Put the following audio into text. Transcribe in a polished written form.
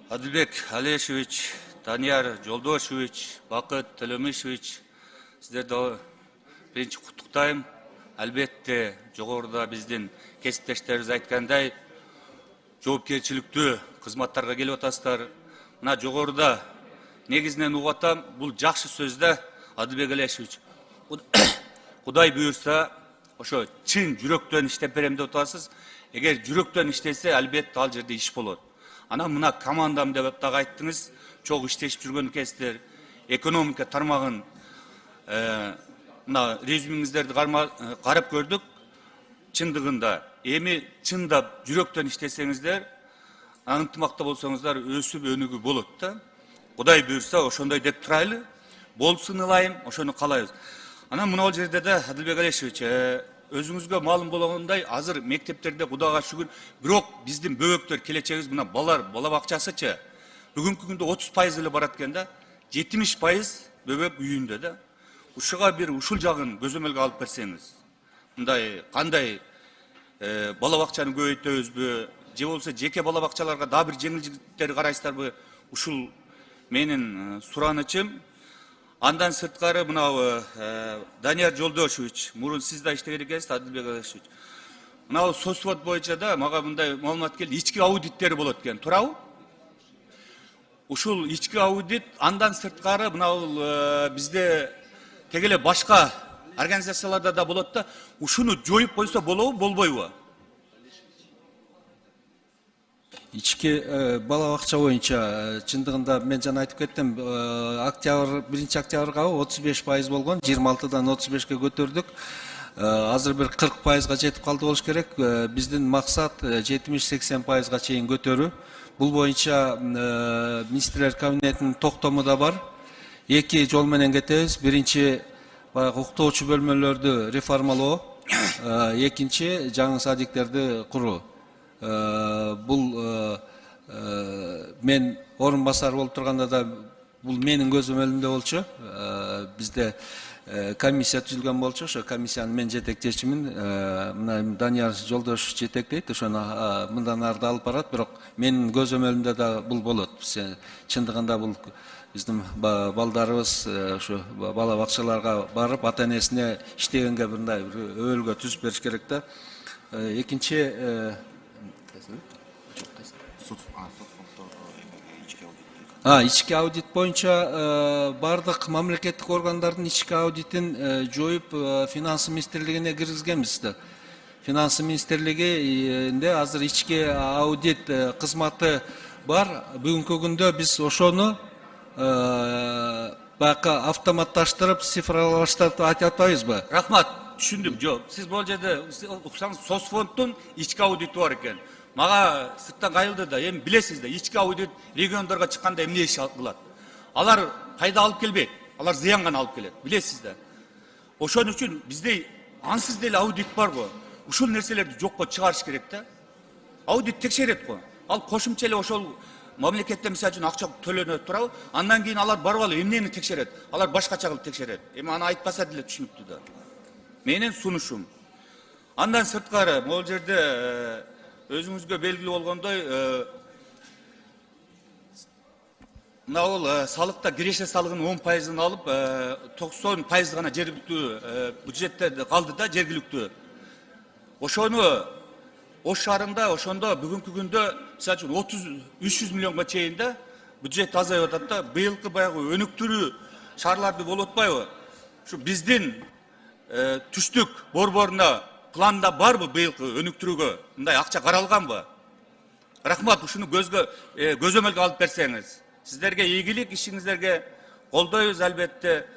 Адылбек Алешевич, Данияр Жолдошевич, Бакыт Төлөмишевич, сіздерді бірінші құттықтаймын. Әлбетте, жоғарыда біздің кесіптештеріміз айтқандай, жоопкерчиликтүү кызматтарга келип атасыздар. Мына жоғарыда негизинен угатам, бул жакшы сөздө Адылбек Алешевич. Кудай буйрса, ошо чын жүрөктөн иштеп берем деп атасыз. Эгер жүрөктөн иштесе, албетте ал жерде иш болот. Ана мына командам деп дагы айттыңыз, чоң иштешип жүргөн экенсиздер. Экономика тармагын мына резюмеңиздерди карап көрдүк. Чындыгында эми чындап жүрөктөн иштесеңиздер, ынтымакта болсоңуздар өсүп өнүгүү болот да. Кудай буйрса ошондой деп турайлы. Болсун ылайым, ошону каалайбыз. Ана мына жерде да Адылбек Алешевич, өзүңүзгө маалым болгондой, азыр мектептерде Кудайга шүгүр, бирок биздин бөбөктөр келечегибиз мына бала бакчасычы. Бүгүнкү күндө 30% эле барат экен да, 70% бөбөк үйүндө да. Ушуга бир ушул жагын көзөмөлгө алып берсеңиз, мындай кандай бала бакчаны көбөйтөбүзбү, же болбосо жеке бала бакчаларга дагы бир жеңилдиктер карайсыздарбы? Ушул менин суранычым. Андан сырткары мына Данияр Жолдошевич, мурун сиз да иштеген экенсиз, Адылбек Алешевич. Мына соцвод боюнча да мага мындай маалымат келди, ички аудиттери болот экен, туурабы? Ушул ички аудит, андан сырткары мына бизде тегеле башка организацияларда да болот да, ушуну жоюп койсо болобу, болбойбу? Ички бала бакча боюнча чындыгында мен жана айтып кеттим, октябрь 1-октябрга 35% болгон, 26-дан 35-ке көтөрдүк. Азыр бир 40%га жетип калды болуш керек. Биздин максат 70-80%га чейин көтөрүү. Бул боюнча министрлер кабинетинин токтому да бар. Эки жол менен кетебиз. Биринчи уктоочу бөлмөлөрдү реформалоо, экинчи жаңы садиктерди куруу. Бул мен орун басар болуп турганда да бул менин көзөмөлүмдө болчу. Бизде комиссия түзүлгөн болчу, ошо комиссиянын мен жетектечимин, мына Данияр Жолдош жетектейт, ошону мындан ары алып барат, бирок менин көзөмөлүмдө да бул болот. Чындыгында бул биздин балдарыбыз ошо бала бакчаларга барып, ата-энесине иштегенге мындай өбөлгө түзүп бериш керек да. Экинчи ички аудит боюнча бардык мамлекеттик органдардын ички аудитин жоюп финансы министрлигине киргизгенбиз да. Финансы министрлигинде азыр ички аудит кызматы бар. Бүгүнкү күндө биз ошону бака автоматташтырып, цифрлаштырып айтып атпайбызбы? Рахмат, түшүндүм. Жок, сиз бул жерде уксаңыз соцфонддун ички аудити бар экен. Мага сырттан кайылды да, эми билесиз да, ички аудит региондорго чыкканда эмне иш кылат? Алар пайда алып келбейт, алар зыян гана алып келет, билесиз да. Ошон үчүн бизде ансыз деле аудит барбы? Ушул нерселерди жокко чыгарыш керек да. Аудит текшерет го. Ал кошумча эле ошол мамлекеттен мисалы үчүн акча төлөнөт турабы? Андан кийин алар барып алып эмнени текшерет? Алар башкача кылып текшерет. Эми аны айтпаса деле түшүнүктүү да. Менин сунушум. Андан сырткары могул жерде өзүңүзгө белгилүү болгондой, мына бул салыкта киреше салыгынын 10%ын алып, 90% гана жергиликтүү бюджетте калды да, жергиликтүү. Ошону Ош шаарында ошондо бүгүнкү күндө мисалы үчүн 300 миллионго чейин да бюджет азайып атат да. Быйылкы баягы өнүктүрүү шаарларды болуп атпайбы? Ушу биздин түштүк борборуна планда барбы быйылкы өнүктүрүүгө? Мындай акча каралганбы? Рахмат, ушуну көзөмөлгө алып берсеңиз. Сиздерге ийгилик, ишиңиздерге колдойбуз албетте.